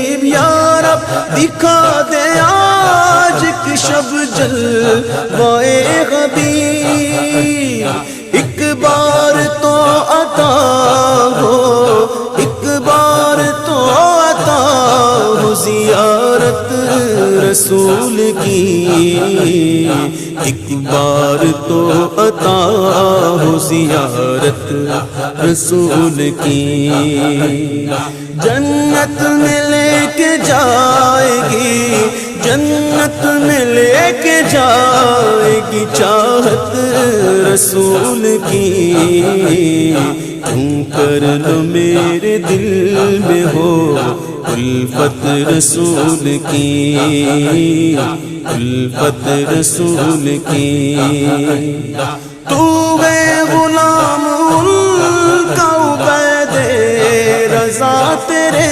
غریب یا رب دکھا دے آج ایک شب جلوائے غبیر، ایک بار تو عطا ہو، ایک بار تو عطا ہو زیارت رسول کی، ایک بار تو عطا ہو زیارت رسول کی۔ جنت میں لے کے جائے گی، جنت میں لے کے جائے گی چاہت رسول کی، تم کر لو میرے دل میں ہو الفت رسول کی، الفت رسول کی۔ تو ہے غلام ان کا عبید رضا تیرے،